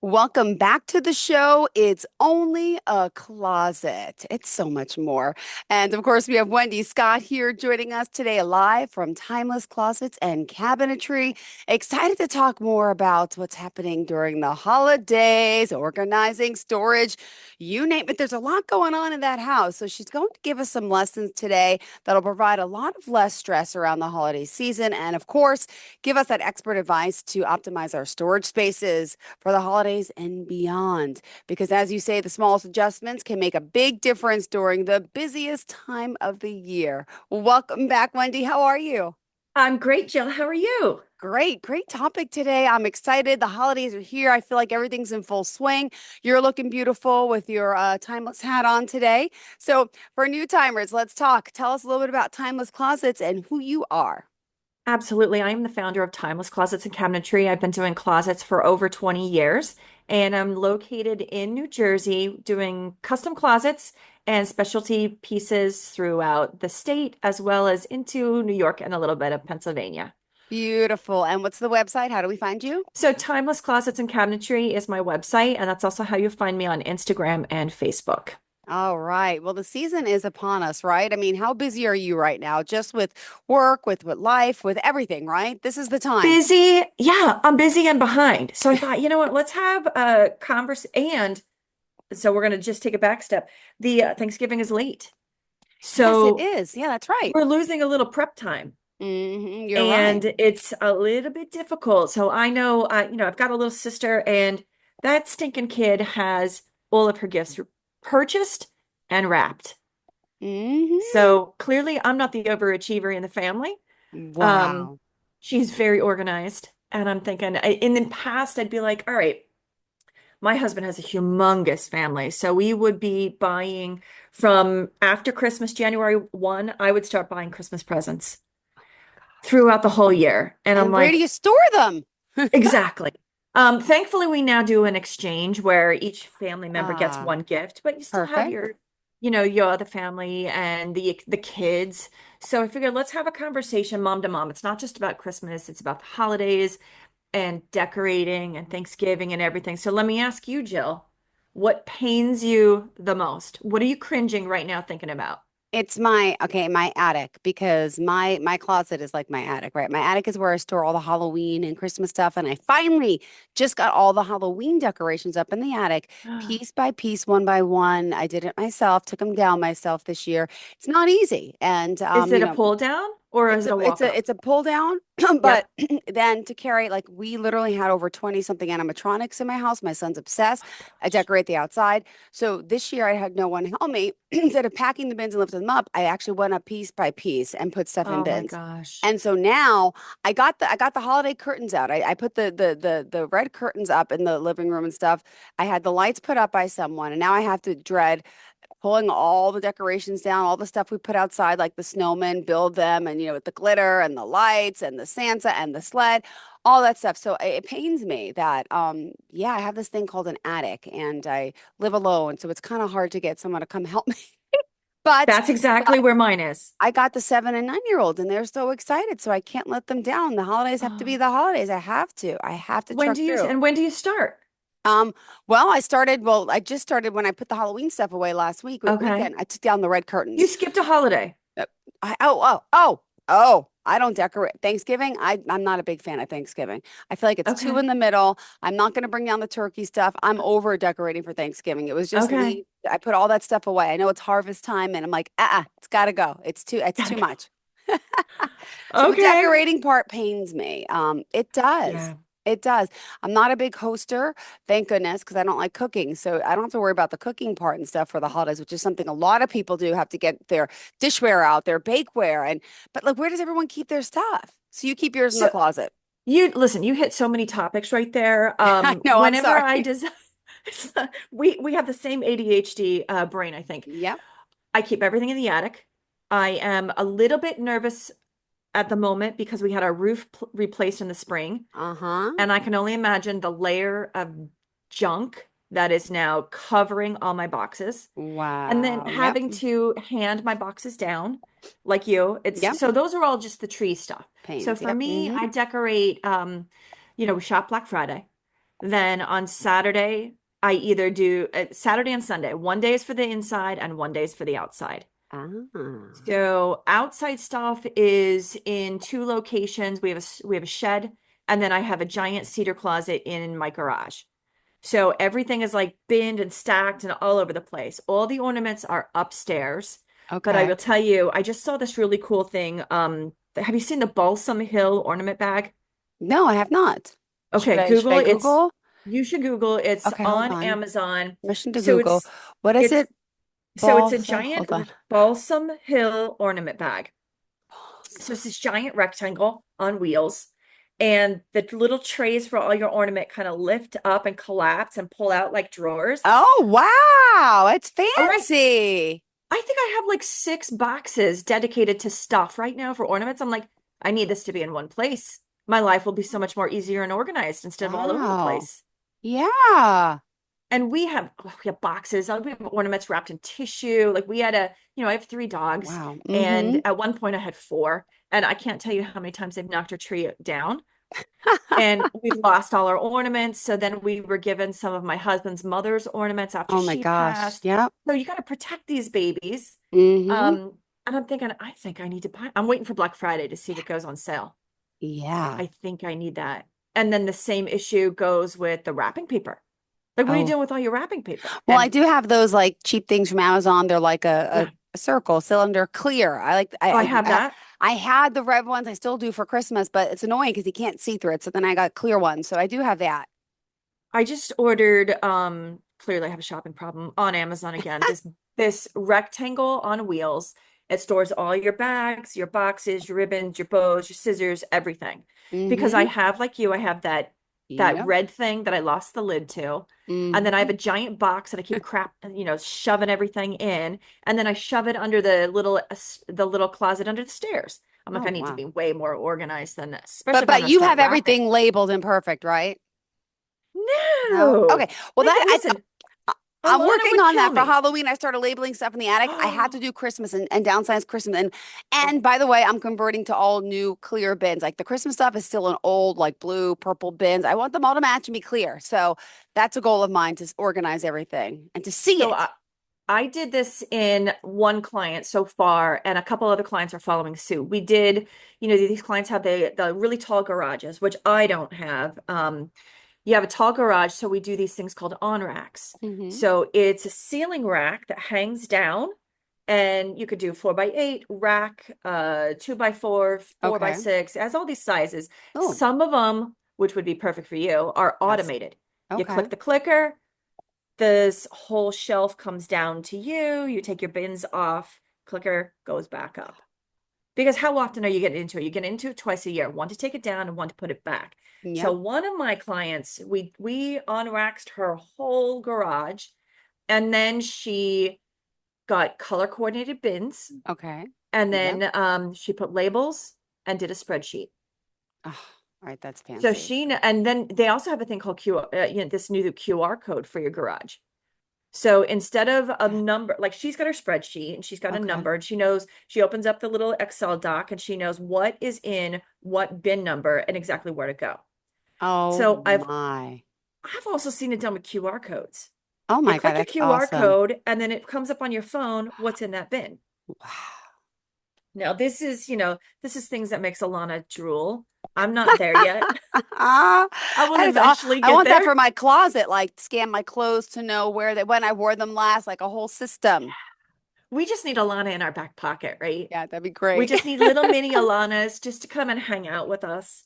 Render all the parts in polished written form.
Welcome back to the show. It's only a closet. It's so much more. And of course, we have Wendy Scott here joining us today live from Timeless Closets and Cabinetry. Excited to talk more about what's happening during the holidays, organizing, storage, you name it. There's a lot going on in that house. So she's going to give us some lessons today that'll provide a lot of less stress around the holiday season. And of course, give us that expert advice to optimize our storage spaces for the holidays and beyond. Because as you say, the smallest adjustments can make a big difference during the busiest time of the year. Welcome back, Wendy. How are you? I'm great, Jill. How are you? Great topic today. I'm excited. The holidays are here. I feel like everything's in full swing. You're looking beautiful with your timeless hat on today. So, for new timers, let's talk. Tell us a little bit about Timeless Closets and who you are. Absolutely. I am the founder of Timeless Closets and Cabinetry. I've been doing closets for over 20 years, and I'm located in New Jersey doing custom closets and specialty pieces throughout the state, as well as into New York and a little bit of Pennsylvania. Beautiful. And what's the website? How do we find you? So, Timeless Closets and Cabinetry is my website, and that's also how you find me on Instagram and Facebook. All right. Well, the season is upon us, right? I mean, how busy are you right now? Just with work, with life, with everything, right? This is the time. Busy. Yeah, I'm busy and behind. So I thought, you know what, let's have a converse. And so we're going to just take a back step. The Thanksgiving is late. Yes, it So is. Yeah, that's right. we're losing a little prep time You're right. and it's a little bit difficult. So I know, I've got a little sister and that stinking kid has all of her gifts purchased and wrapped. hmm So clearly I'm not the overachiever in the family. Um, Wow. she's very organized. And I'm thinking, in the past, I'd be like, all right, my husband has a humongous family. So we would be buying from after Christmas, January 1, I would start buying Christmas presents throughout the whole year. And I'm And where do like, you store them? exactly. Thankfully, we now do an exchange where each family member gets Ah, one gift, but you still have perfect. your other family and the kids. So I figured let's have a conversation mom to mom. It's not just about Christmas, it's about the holidays and decorating and Thanksgiving and everything. So let me ask you, Jill, what pains you the most? What are you cringing right now thinking about? It's my attic because my closet is like my attic, right? My attic is where I store all the Halloween and Christmas stuff, and I finally just got all the Halloween decorations up in the attic, piece by piece, one by one. I did it myself, took them down myself this year. It's not easy, and Is it a pull down or is it's it a a it's walk a up? it's a pull down, but Yep. then to carry like we literally had over 20 something animatronics in my house. My son's obsessed. I decorate the outside. So this year I had no one help me. Instead of packing the bins and lifting them up, I actually went up piece by piece and put stuff in Oh my bins. gosh. And so now I got the holiday curtains out. I put the red curtains up in the living room and stuff. I had the lights put up by someone, and now I have to dread pulling all the decorations down, all the stuff we put outside, like the snowmen, build them, and with the glitter and the lights and the Santa and the sled, all that stuff. So it pains me that, yeah, I have this thing called an attic, and I live alone, so it's kind of hard to get someone to come help me. But That's exactly where mine is. I got the 7 and 9 year old, and they're so excited, so I can't let them down. The holidays have to be Oh, the holidays. I have to. I have to truck through. when do you start? Um, I just started when I put the Halloween stuff away last Okay. weekend. I took down the red You curtains. skipped a holiday. Uh, oh, I don't decorate Thanksgiving. I'm not a big fan of Thanksgiving. I feel like it's two Okay. in the middle. I'm not going to bring down the turkey stuff. I'm over decorating for Thanksgiving. It was just Okay. leave. I put all that stuff away. I know it's harvest time, and I'm like, it's got to go. It's Gotta too go. much. So the Okay. decorating part pains me. It does. Yeah. It does. I'm not a big hoster, thank goodness, because I don't like cooking. So I don't have to worry about the cooking part and stuff for the holidays, which is something a lot of people do have to get their dishware out, their bakeware, but like where does everyone keep their stuff? So you keep yours in the So closet. you listen, you hit so many topics right there. I know, I'm Whenever sorry. I design, we have the same ADHD brain, I think. Yep. I keep everything in the attic. I am a little bit nervous at the moment because we had our roof replaced in the spring, Uh-huh. and I can only imagine the layer of junk that is now covering all my boxes. And then Wow. Yep. having to hand my boxes down like you. It's Yep. so those are all just the tree stuff. So Pains. for Yep. me, Mm-hmm. I decorate we shop Black Friday. Then on Saturday, I either do Saturday and Sunday. One day is for the inside and one day is for the outside. Ah, So outside stuff is in two locations. We have a shed, and then I have a giant cedar closet in my garage. So everything is like binned and stacked and all over the place. All the ornaments are upstairs. But I okay. will tell you, I just saw this really cool thing. Have you seen the Balsam Hill ornament bag? No, I have not. Should Okay, I Google. It's Google? You should Google. It's Okay, hold on on. Amazon. Permission to So Google. What is it's it? it's a Balsam. giant Hold on. Balsam Hill ornament bag. So Balsam. it's this giant rectangle on wheels, and the little trays for all your ornament kind of lift up and collapse and pull out like drawers. Oh, wow. It's All right, fancy. I think I have like 6 boxes dedicated to stuff right now for ornaments. I'm like, I need this to be in one place. My life will be so much more easier and organized instead of all over the Wow. place. Yeah. And we have boxes. We have ornaments wrapped in tissue. Like I have 3 dogs, Wow. and Mm-hmm. at one point I had 4, and I can't tell you how many times they've knocked our tree down. And we've lost all our ornaments. So then we were given some of my husband's mother's ornaments after Oh my she gosh. passed. Yep. So you got to protect these babies. Mm-hmm. And I'm thinking, I think I need to buy. I'm waiting for Black Friday to see if it goes on sale. Yeah. I think I need that. And then the same issue goes with the wrapping paper. Like, what are you Oh. doing with all your wrapping paper? Well, I And do have those like cheap things from Amazon. They're like yeah, a circle, cylinder, clear. I like I have that. I had the red ones. I still do for Christmas, but it's annoying because you can't see through it. So then I got clear ones. So I do have that. I just ordered, clearly I have a shopping problem on Amazon again. This rectangle on wheels. It stores all your bags, your boxes, your ribbons, your bows, your scissors, everything. Because I Mm-hmm. have, like you, I have that Yep. red thing that I lost the lid to. And then I Mm-hmm. have a giant box that I keep shoving everything in. And then I shove it under the little closet under the stairs. I'm like, Oh, I need to wow. be way more organized than this, especially if I'm But going to you start have wrapping. everything labeled and perfect, right? No. Okay. No. Well, Like, that listen, I- I'm Alana working would on kill that for me. Halloween. I started labeling stuff in the attic. I had to Oh, do Christmas and downsize Christmas. And by the way, I'm converting to all new clear bins. Like the Christmas stuff is still in old, like blue, purple bins. I want them all to match and be clear. So that's a goal of mine to organize everything and to see so it. I did this in one client so far, and a couple other clients are following suit. We did, these clients have the really tall garages, which I don't have. You have a tall garage, so we do these things called on racks. Hmm. So it's a ceiling rack that hangs down, and you could do 4x8 rack, 2x4, four by Okay. six. It has all these sizes. Oh, Some of them, which would be perfect for you, are yes. automated. You Okay. click the clicker, this whole shelf comes down to you. You take your bins off, clicker goes back up. Because how often are you getting into it? You get into it twice a year, one to take it down and one to put it back. So Yep. one of my clients, we unracked her whole garage, and then she got color coordinated bins, Okay. and Yep. then she put labels and did a spreadsheet. Oh, all right. That's So fancy. and then they also have a thing called this new QR code for your garage. So instead of a number, like she's got her spreadsheet and she's got a Okay. number, and she opens up the little Excel doc and she knows what is in what bin number and exactly where to go. Oh So my. I've also seen it done with QR codes. Oh You my God. click a That's QR awesome. code and then it comes up on your phone what's in that bin. Wow. Now this is things that makes Alana drool. I'm not there yet. Ah, I will that is all. eventually I get want that for there. my closet, like scan my clothes to know where they when I wore them last, like a whole system. We just need Alana in our back pocket, right? Yeah, that'd be We great. just need little mini Alanas just to come and hang out with us.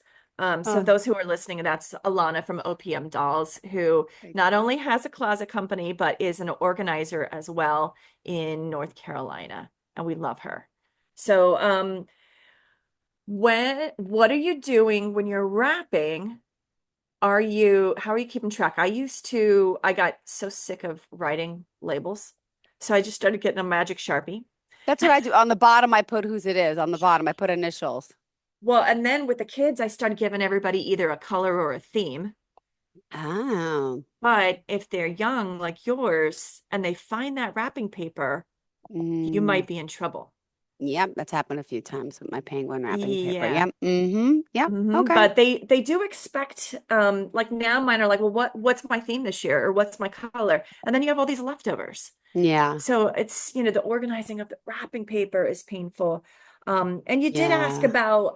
So Oh, those who are listening, that's Alana from OPM Dolls, who thank not you. only has a closet company, but is an organizer as well in North Carolina. And we love her. So what are you doing when you're wrapping? How are you keeping track? I got so sick of writing labels. So I just started getting a magic Sharpie. That's what I do. On the bottom, I put whose it is. On the bottom, I put initials. Well, and then with the kids, I started giving everybody either a color or a theme. Oh. But if they're young like yours and they find that wrapping paper, you Mm, might be in trouble. Yep, that's happened a few times with my penguin wrapping paper. Yeah. Yep. Mm-hmm. Yep. Okay. But they do expect like now mine are like, well, what's my theme this year, or what's my color? And then you have all these leftovers. Yeah. So it's, the organizing of the wrapping paper is painful. And you did ask Yeah. about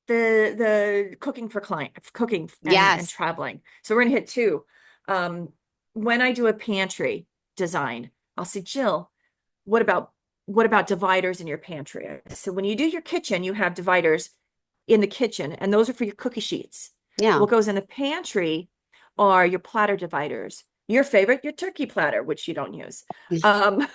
the cooking for cooking and Yes. traveling. So we're gonna hit two. Um, when I do a pantry design, I'll say, Jill, what about what about dividers in your pantry? So when you do your kitchen, you have dividers in the kitchen, and those are for your cookie sheets. Yeah. What goes in the pantry are your platter dividers. Your favorite, your turkey platter, which you don't use. Um,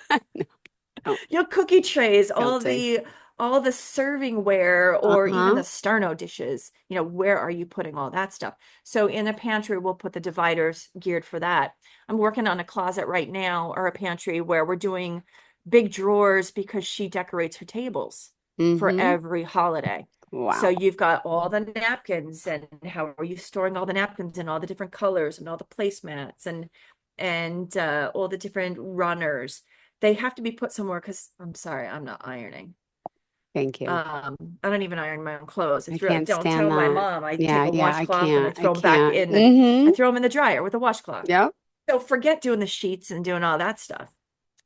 Oh, cookie trays, guilty. all the servingware, or even Uh-huh. the sterno dishes. Where are you putting all that stuff? So in the pantry, we'll put the dividers geared for that. I'm working on a closet right now, or a pantry, where we're doing big drawers because she decorates her tables for Mm-hmm. every holiday. So Wow. you've got all the napkins, and how are you storing all the napkins in all the different colors, and all the placemats, and all the different runners. They have to be put somewhere, because I'm sorry, I'm not ironing. Thank you. I don't even iron my own clothes. I It's really, can't don't stand tell my that. mom. I take Yeah, a yeah, I washcloth and can't. I can't. I Mm-hmm. throw them in the dryer with a washcloth. Yep. So forget doing the sheets and doing all that stuff.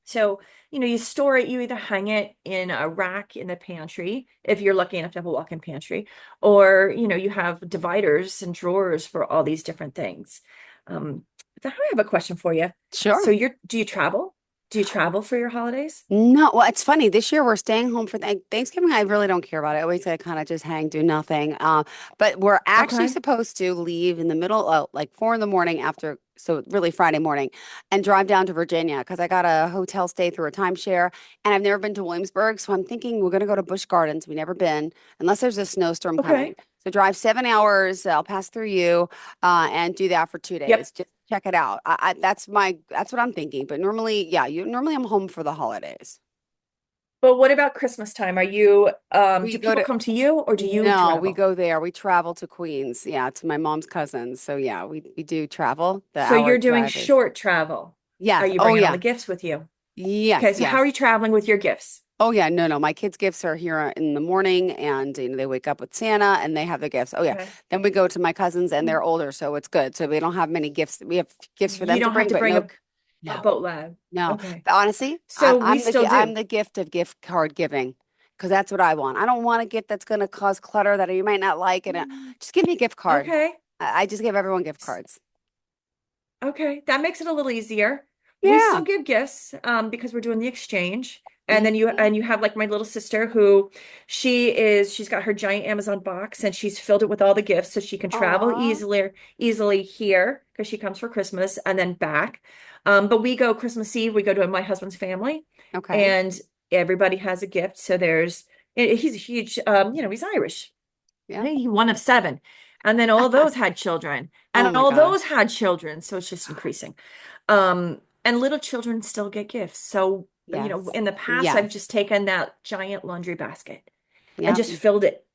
So, you store it, you either hang it in a rack in the pantry, if you're lucky enough to have a walk-in pantry, or, you have dividers and drawers for all these different things. Now I have a question for you. So Sure. do you travel? Do you travel for your holidays? No, well, it's funny. This year we're staying home for Thanksgiving. I really don't care about it. I always kind of just hang, do nothing. But we're actually Okay. supposed to leave in the middle of like 4 in the morning after, so really Friday morning, and drive down to Virginia because I got a hotel stay through a timeshare, and I've never been to Williamsburg. So I'm thinking we're gonna go to Busch Gardens. We've never been, unless there's a snowstorm coming. Okay. So drive 7 hours. I'll pass through you, and do that for 2 days. Yep. Just check it out. That's what I'm thinking. But normally, yeah, you normally I'm home for the holidays. But what about Christmas time? We Do go people to come to you, or do you No, we travel? go there. We travel to Queens, yeah, to my mom's cousins. So yeah, we do travel. The So hour you're doing drive is short travel. Are yes. you Oh bringing all the yeah. gifts with you? Okay, Yes, so how are yes. you traveling with your gifts? Oh yeah, no, no. My kids' gifts are here in the morning, and they wake up with Santa and they have their gifts. Oh yeah. Okay. Then we go to my cousins and they're older, so it's good. So we don't have many gifts. We have gifts for You them to don't have bring, to but bring no, a no, boatload. no. Okay. But honestly, So we still I'm do. the gift of gift card giving because that's what I want. I don't want a gift that's going to cause clutter that you might not like, and just give me a gift card. Okay. I just give everyone gift cards. Okay, that makes it a little easier. We Yeah. still give gifts because we're doing the exchange. And then Mhm. you have like my little sister, who she's got her giant Amazon box, and she's filled it with all the gifts so she can travel Aw. easily here, because she comes for Christmas and then back. But we go Christmas Eve, we go to my husband's family, Okay. and everybody has a gift. So he's a huge, he's Irish. Yeah. He's one of seven. And then all those had children, Oh and my all gosh. those had children. So it's just increasing. And little children still get gifts. So, Yes. in the past, I've Yes. just taken that giant laundry basket and Yeah. just filled it.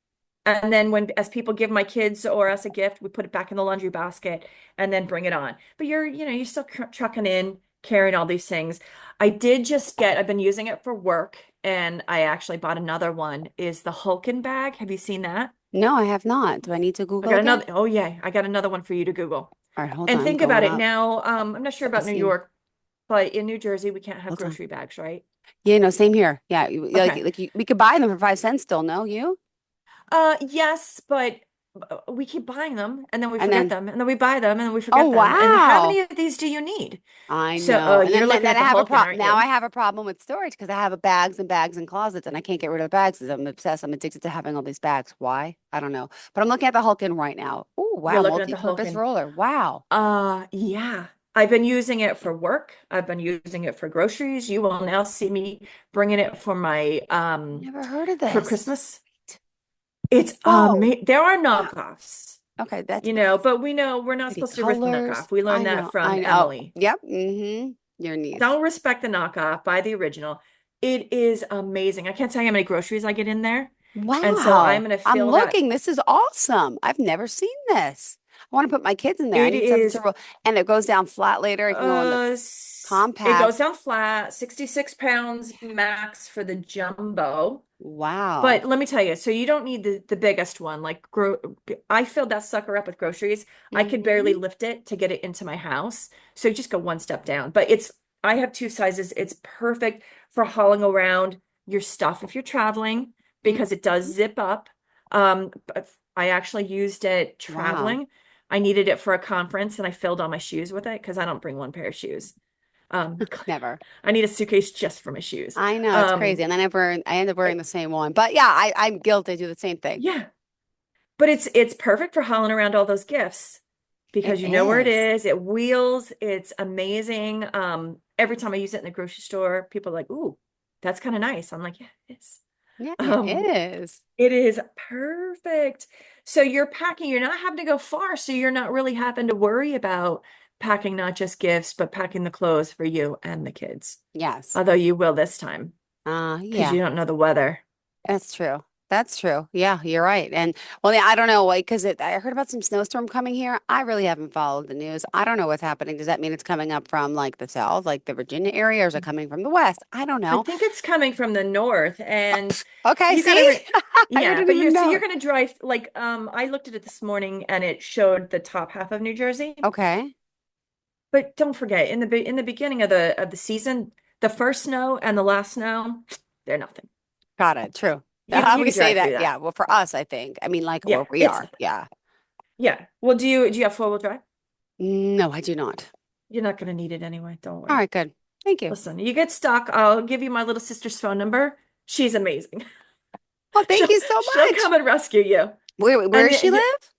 And then as people give my kids or us a gift, we put it back in the laundry basket and then bring it on. But you're still trucking in, carrying all these things. I've been using it for work, and I actually bought another one, is the Hulken bag. Have you seen that? No, I have not. Do I need to I Google got again? another, oh yeah, I got another one for you to Google. All right, hold And on. I'm think going about it up. now. I'm not sure Let me about New see. York, but in New Jersey, we can't have Hold on. grocery bags, right? Yeah, no, same here. Yeah, Okay. we could buy them for 5 cents still. No, you? Yes, but we keep buying them, and then we And forget then, them, and then we buy them, and then we oh forget them. And how wow. many of these do you need? I So, know. And you're then looking then at I the have a Hulken, problem. aren't Now I you? have a problem with storage because I have bags and bags and closets and I can't get rid of the bags because I'm obsessed. I'm addicted to having all these bags. Why? I don't know. But I'm looking at the Hulken right now. Oh, You're wow. looking at the Multi-purpose Hulken. roller. Wow. Yeah. I've been using it for work. I've been using it for groceries. You will now see me bringing it for my Never heard of for this. Christmas. It's Whoa. there are Wow. knockoffs, Okay, that's but we know we're not pretty supposed to risk the colors. knockoff. We learned I that know. from I know. Emily. Yep. Mm-hmm. Your niece. Don't respect the knockoff, buy the original. It is amazing. I can't tell you how many groceries I get in there. And so I'm Wow. going to I'm fill that. looking. This is awesome. I've never seen this. I want to put my kids in there. I It need something is to roll, and it goes down flat later. I can go in the it goes compact. down flat, 66 pounds max for the jumbo. Wow. But let me tell you, so you don't need the biggest one. Like I filled that sucker up with groceries. I could barely Hmm. lift it to get it into my house. So you just go one step down. But it's I have two sizes. It's perfect for hauling around your stuff if you're traveling because it does Hmm. zip up. But I actually used it Wow. traveling. I needed it for a conference and I filled all my shoes with it because I don't bring one pair of shoes. Um, Never. I need a suitcase just for my shoes. I know it's crazy, Um, and then I end up wearing the same one. But yeah, I'm guilty. I do the same thing. yeah. But it's perfect for hauling around all those gifts It because you know where it is. is. It wheels. It's amazing. Every time I use it in the grocery store, people are like, "Ooh, that's kind of nice." I'm like, "Yeah, it is." Yeah, it Um, is. it is perfect. So you're packing, you're not having to go far, so you're not really having to worry about packing not just gifts, but packing the clothes for you and the kids. Yes. Although you will this time because you Yeah. don't know the weather. That's true. That's true. Yeah, you're right. And well, yeah, I don't know, like, because I heard about some snowstorm coming here. I really haven't followed the news. I don't know what's happening. Does that mean it's coming up from like the south, like the Virginia area, or is it coming from the west? I don't I know. think it's coming from the north and Okay, you see? gotta re I yeah, didn't but even you're know. gonna drive like I looked at it this morning and it showed the top half of New Jersey. Okay, But don't forget, in the beginning of the season, the first snow and the last snow, they're nothing. got it. True. You We could say drive that. through Yeah. that. Well, for us, I think. I mean, like Yeah, where we it's are. nothing. Yeah. Yeah. Well, do you have four-wheel drive? No, I do not. You're not gonna need it anyway, don't All worry. right, good. Thank you. Listen, you get stuck, I'll give you my little sister's phone number. She's amazing. Well, thank She'll you so she'll much. come and rescue you. Where And does she you live?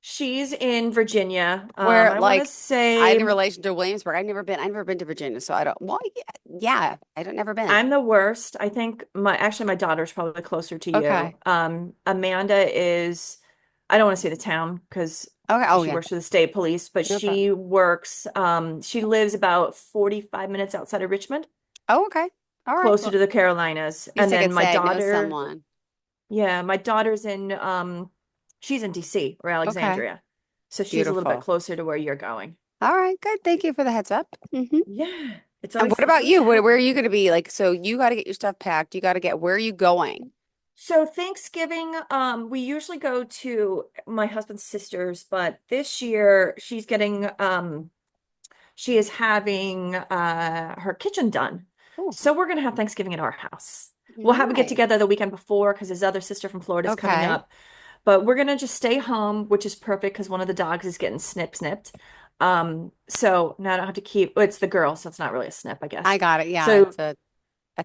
she's in Virginia. Where, I want to like, I say in relation to Williamsburg. I've never been to Virginia, so I don't. Well, yeah, I don't never been. I'm the worst. I think my daughter's probably closer to you. Okay. Amanda is, I don't want to say the town because Okay. Oh she yeah. works for the state police, but No problem. she lives about 45 minutes outside of Richmond, Oh, okay. All right. closer Well, to the Carolinas. at least And I then could say I know someone. my daughter's in, she's in DC or Okay. Alexandria. So she's a little bit Beautiful. closer to where you're going. All right. Good. Thank you for the heads up. Yeah, And what it's about always you? a Where are happy. you going to be? Like, so you got to get your stuff packed. You got to get, where are you going? So Thanksgiving, we usually go to my husband's sister's, but this year she is having her kitchen done. Oh, So we're gonna have Thanksgiving at our house. We'll have a get nice. together the weekend before because his other sister from Florida is coming Okay. up. But we're gonna just stay home, which is perfect because one of the dogs is getting snipped. So now I don't have to keep, well, it's the girl, so it's not really a snip, I guess. I got it. Yeah. So It's a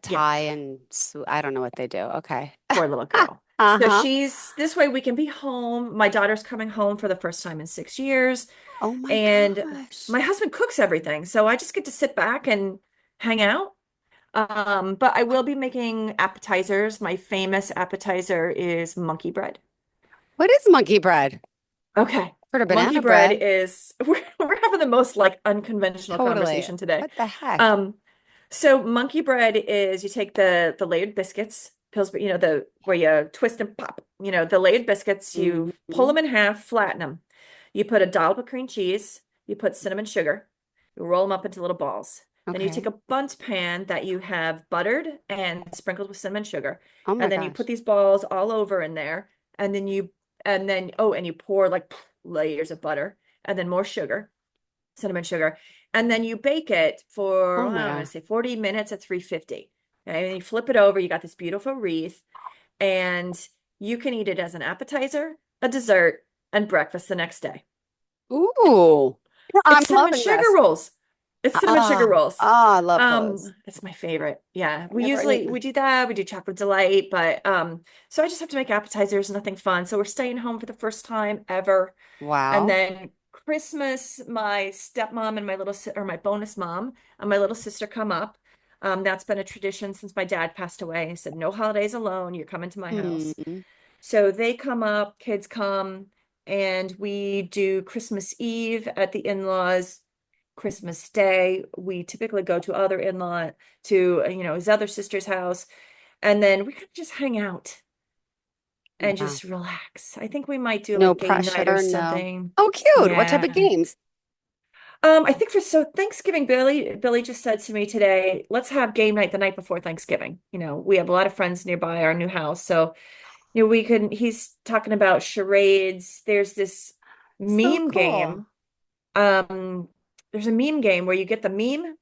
yeah, tie and I don't know what they do. Okay. poor little girl. So Uh-huh. she's this way we can be home. My daughter's coming home for the first time in 6 years, Oh my and gosh. my husband cooks everything. So I just get to sit back and hang out. But I will be making appetizers. My famous appetizer is monkey bread. What is monkey bread? Okay. Heard of Monkey banana bread bread. is we're having the most like unconventional Totally. conversation today. What the heck? Um, so monkey bread is you take the layered biscuits, Pillsbury, the where you twist and pop, the layered biscuits, you pull Hmm. them in half, flatten them. You put a dollop of cream cheese, you put cinnamon sugar, you roll them up into little balls. Then you take Okay. a bundt pan that you have buttered and sprinkled with cinnamon sugar, Oh my and then you put gosh. these balls all over in there, and then you pour like layers of butter and then more sugar, cinnamon sugar, and then you bake it for, Oh I my don't know, God. say 40 minutes at 350. Okay, and you flip it over, you got this beautiful wreath, and you can eat it as an appetizer, a dessert, and breakfast the next day. Ooh. I'm It's cinnamon loving sugar this. rolls. It's cinnamon sugar rolls. I love those. It's my favorite. Yeah, I never ate. we do that. We do chocolate delight, but so I just have to make appetizers, nothing fun. So we're staying home for the first time ever. And Wow. then Christmas, my stepmom and my bonus mom and my little sister come up. That's been a tradition since my dad passed away. He said, no holidays alone. You're coming to my house. Hmm. So they come up, kids come, and we do Christmas Eve at the in-laws. Christmas Day, we typically go to other in-law to, his other sister's house, and then we could just hang out. and Yeah. just relax. I think we might do No like game night or pressure, no. something. Oh, cute. What type of Yeah. games? I think for so Thanksgiving, Billy just said to me today, let's have game night the night before Thanksgiving. We have a lot of friends nearby our new house. So, he's talking about charades. There's this So meme cool. game. Um, there's a meme game where you get the meme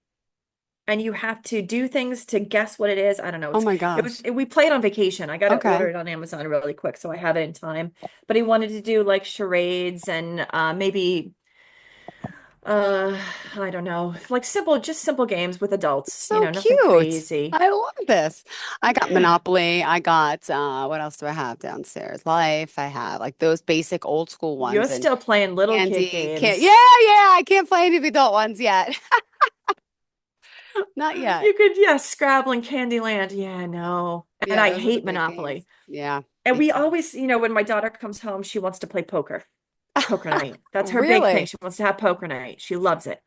and you have to do things to guess what it is. I don't know. Oh my gosh. We played on vacation. I got to order Okay. it on Amazon really quick, so I have it in time. But he wanted to do like charades and maybe uh I don't know, like just simple games with adults, So nothing cute. crazy. I love this. I got Yeah. Monopoly. I got what else do I have downstairs? Life. I have like those basic old school You're ones and still playing little kid candy. Can't games. yeah, yeah. I can't play any of the adult ones yet. Not yet. You could, yeah, Scrabble and Candyland. Yeah, no. And Yeah, I those are the hate big games. Monopoly. Yeah, And me we too. always, when my daughter comes home, she wants to play poker night. That's her big thing. Really? She wants to have poker night. She loves it.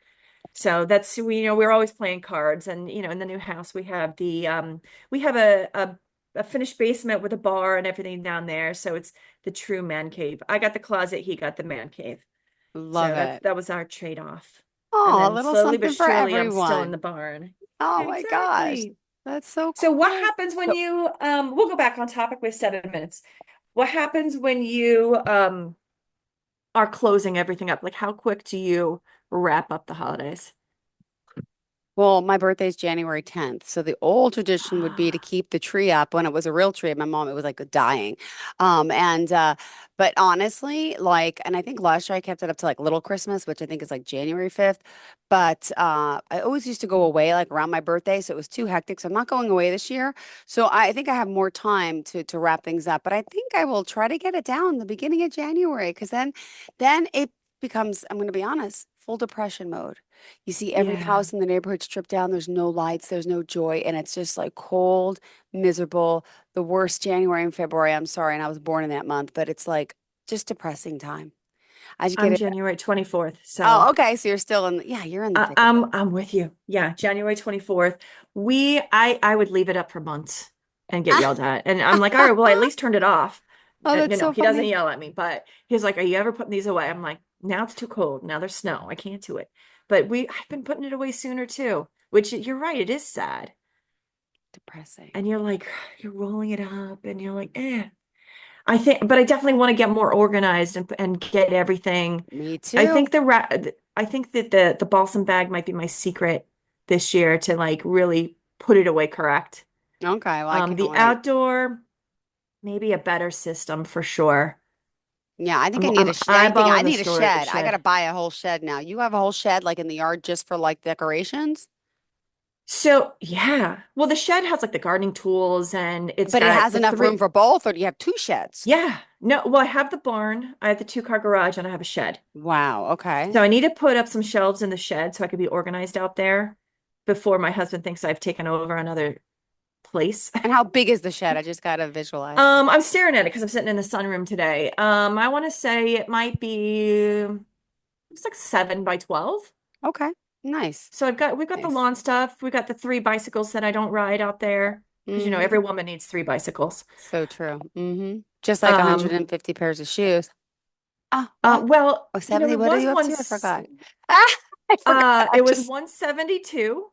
So that's we're always playing cards, and in the new house we have a finished basement with a bar and everything down there. So it's the true man cave. I got the closet, he got the man cave. Love So it. that was our trade-off. And Oh, a then little slowly but something for surely I'm still in everyone. the barn. Oh Yeah, my gosh. exactly. That's so So what cool. happens when So, you we'll go back on topic with 7 minutes. What happens when you are closing everything up? Like how quick do you wrap up the holidays? well, my birthday's January 10th. So the old tradition would be to keep the tree up when it was a real tree. My mom, it was like dying. But honestly, like, and I think last year I kept it up to like Little Christmas, which I think is like January 5th. But I always used to go away like around my birthday. So it was too hectic. So I'm not going away this year. So I think I have more time to wrap things up. But I think I will try to get it down the beginning of January because then it becomes, I'm going to be honest, full depression mode. You see every Yeah. house in the neighborhood stripped down. There's no lights, there's no joy, and it's just like cold, miserable, the worst January and February. I'm sorry, and I was born in that month, but it's like just depressing time. I just get I'm it. January 24th. Oh, So okay. So you're still in, yeah, you're in the I, thick of it. I'm with you. Yeah, January 24th. I would leave it up for months and get yelled at. And I'm like, all right, well, I at least turned it off. Oh, that's No, so he doesn't funny. yell at me, but he's like, are you ever putting these away? I'm like, now it's too cold. Now there's snow. I can't do it. But I've been putting it away sooner too, which you're right, it is sad. Depressing. And you're like, you're rolling it up and you're like, eh. But I definitely want to get more organized and get everything. Me I too. think I think that the balsam bag might be my secret this year to like really put it away correct. Okay, well, I can't The wait. outdoor, maybe a better system for sure. Yeah, I think I need I'm a sh I eyeballing the need a storage shed. I gotta shed. buy a whole shed now. You have a whole shed like in the yard just for like decorations, So yeah, well, the shed has like the gardening tools and it's but it got has the enough room three. for both, or do you have two sheds? Yeah, no, well, I have the barn, I have the two-car garage, and I have a shed. Wow, okay. So I need to put up some shelves in the shed so I could be organized out there before my husband thinks I've taken over another place. And how big is the shed? I just gotta visualize it. I'm staring at it because I'm sitting in the sunroom today. I want to say it might be it's like 7 by 12. Okay, nice, So we've got the nice. lawn stuff. We've got the three bicycles that I don't ride out there because Mm-hmm. every woman needs three bicycles. So true. Mm-hmm. Just like Um, 150 pairs of shoes. Ah, what? well, Oh, 70. it What are was you up to? I once forgot. Ah, I forgot. I it was just 172,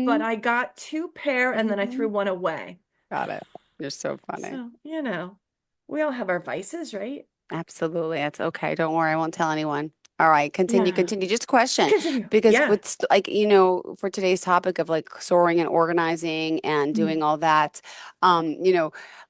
but mm-hmm. I got two pair and then I Mm-hmm. threw one away. Got it. You're so funny. So, we all have our vices, right? Absolutely. That's okay. Don't worry. I won't tell anyone. All right. Continue, Yeah. continue. Just a question. Continue. Because Yeah. with like, for today's topic of like soaring and organizing and Mm. doing all that,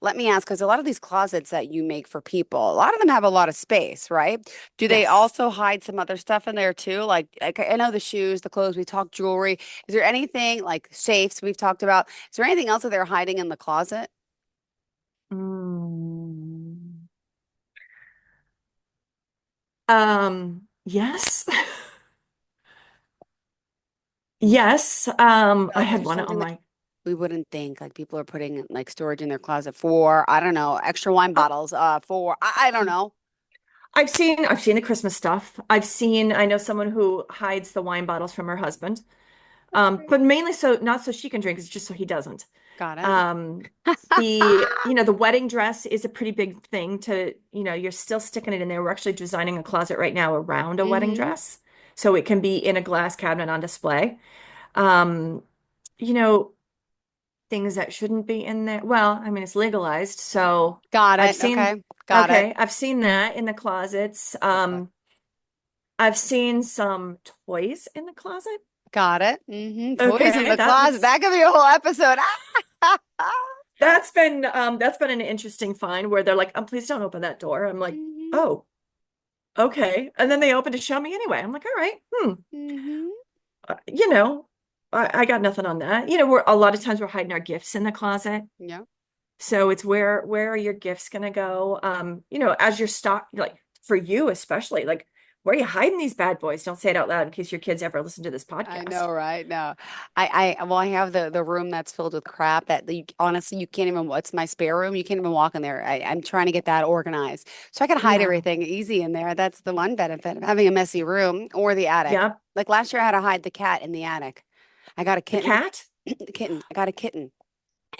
let me ask, because a lot of these closets that you make for people, a lot of them have a lot of space, right? Do they Yes. also hide some other stuff in there too? Like I know the shoes, the clothes, we talked jewelry. Is there anything like safes we've talked about? Is there anything else that they're hiding in the closet? Mm. Yes. Yes. I Like, is had there one on something that my we wouldn't think like people are putting like storage in their closet for, I don't know, extra wine uh, bottles, for I don't know. I've seen the Christmas stuff. I know someone who hides the wine bottles from her husband. That's But great. mainly so not so she can drink, it's just so he doesn't. Got it. Um, the wedding dress is a pretty big thing to, you're still sticking it in there. We're actually designing a closet right now around a wedding Hmm. dress. So it can be in a glass cabinet on display. Um, you know, things that shouldn't be in there. Well, I mean, it's legalized. So Got I've it. seen, Okay. Got it. okay, I've seen that in the closets. Okay. I've seen some toys in the closet. Got it. Hmm. Toys in Okay, the closet. that's That could be a whole episode. that's been an interesting find where they're like, please don't open that door. I'm like, Hmm. oh, okay. And then they open to show me anyway. I'm like, all right, Hmm. uh, you know, I got nothing on that. We're a lot of times we're hiding our gifts in the closet. Yeah. So it's where are your gifts gonna go? As your stock, like for you especially, like where are you hiding these bad boys? Don't say it out loud in case your kids ever listen to this I podcast. know, right? No, well, I have the room that's filled with crap that honestly, you can't even, what's my spare room? You can't even walk in there. I'm trying to get that organized so I can hide Yeah. everything easy in there. That's the one benefit of having a messy room or the attic. Yep. Like last year, I had to hide the cat in the attic. I got a The kitten, cat the kitten. I got a kitten.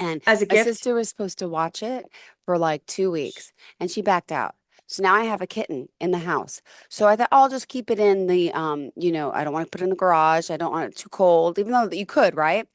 And as a my gift. sister was supposed to watch it for like 2 weeks and she backed out. So now I have a kitten in the house. So I thought I'll just keep it in the I don't want to put it in the garage. I don't want it too cold, even though you could, right?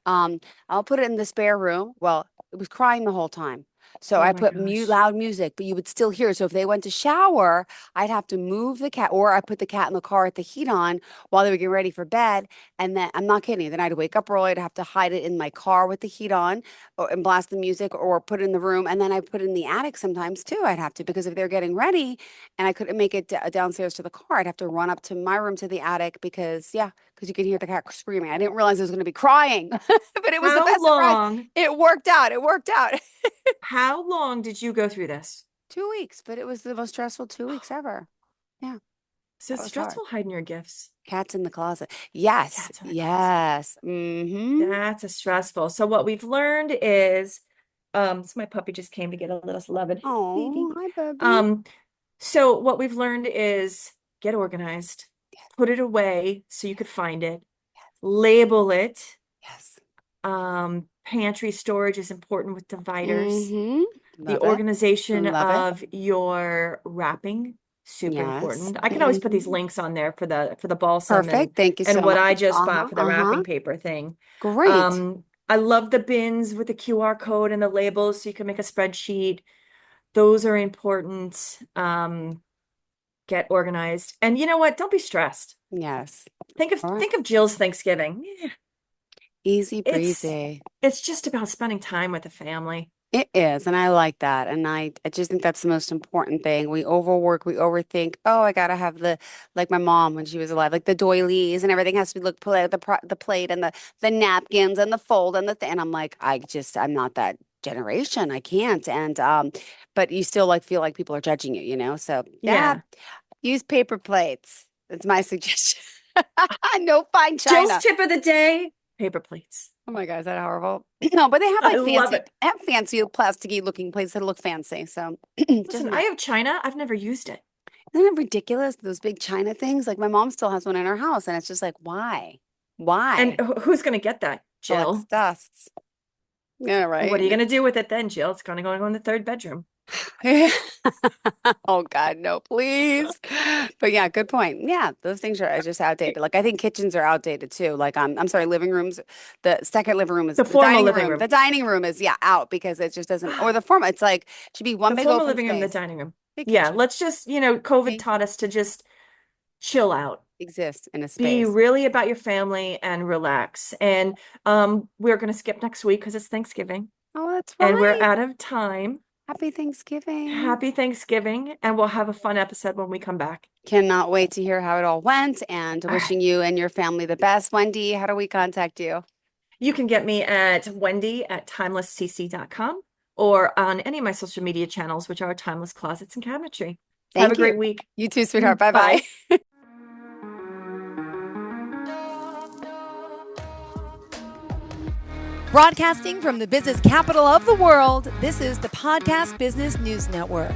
I'll put it in the spare room. Well, it was crying the whole time. So Oh I my put mute gosh. loud music, but you would still hear. So if they went to shower, I'd have to move the cat, or I put the cat in the car with the heat on while they were getting ready for bed. And then I'm not kidding you. Then I'd wake up early. I'd have to hide it in my car with the heat on and blast the music or put it in the room. And then I put it in the attic sometimes too. I'd have to because if they're getting ready and I couldn't make it downstairs to the car, I'd have to run up to my room to the attic because, yeah, because you could hear the cat screaming. I didn't realize it was going to be crying, but it was the How best surprise. long, It worked out. It worked out. how long did you go through this? 2 weeks, but it was the most stressful 2 weeks ever. Yeah, So that it's was hard. stressful hiding your gifts. Cats in the closet. Yes, Cats in the closet. yes. Mm-hmm. That's a stressful. So what we've learned is, so my puppy just came to get a little loving. Hey, baby. Oh, hi, Bubby. Um, so what we've learned is get organized, put it away so you could find it, label it. Yes. Pantry storage is important with dividers. Mm-hmm. The Love it. organization Love it. of your wrapping, super Yes. important. I can always put these Mm-hmm. links on there for the balsam Perfect. Thank you and so what much. I just Uh-huh. bought for the Uh-huh. wrapping paper thing. Great. I love the bins with the QR code and the labels so you can make a spreadsheet. Those are important. Get organized. And you know what? Don't be stressed. Yes. Think of All right. think of Jill's Thanksgiving. Yeah, Easy it's breezy. it's just about spending time with the family. It is, and I like that. And I just think that's the most important thing. We overwork, we overthink. Oh, I gotta have like my mom when she was alive, like the doilies and everything has to be look play the plate and the napkins and the fold and the thing. And I'm like, I'm not that generation. I can't. And but you still like feel like people are judging you, you know? So yeah, Yeah. use paper plates. That's my suggestion. No fine Jill's china. tip of the day, paper plates. Oh my God, is that horrible? No, but they have I like love it. fancy plasticky looking plates that look fancy. So just Listen, I not. have China. I've never used it. Isn't it ridiculous? Those big China things. Like my mom still has one in her house, and it's just like, why? And Why? who's going to get that? Collects Jill. dusts. Yeah, What are you right. going to do with it then, Jill? It's going to go in the third bedroom. Oh God, no, please. But yeah, good point. Yeah, those things are just outdated. Like I think kitchens are outdated too. Like I'm sorry, living rooms, the second living room is The the formal dining living room. The room. dining room is yeah out because it just doesn't or the formal. It's like should be one The big formal open living room, the space. dining room. Big Yeah, kitchen. let's just, COVID Okay. taught us to just chill out. Exist in a Be space. really about your family and relax. And we're going to skip next week because it's Thanksgiving Oh, that's and we're right. out of time. Happy Thanksgiving. Happy Thanksgiving, and we'll have a fun episode when we come back. Cannot wait to hear how it all went and All right. wishing you and your family the best. Wendy, how do we contact you? You can get me at wendy@timelesscc.com or on any of my social media channels, which are Timeless Closets and Cabinetry. Have a Thank you. great week. You too, sweetheart. Bye bye. Bye. Broadcasting from the business capital of the world, this is the Podcast Business News Network.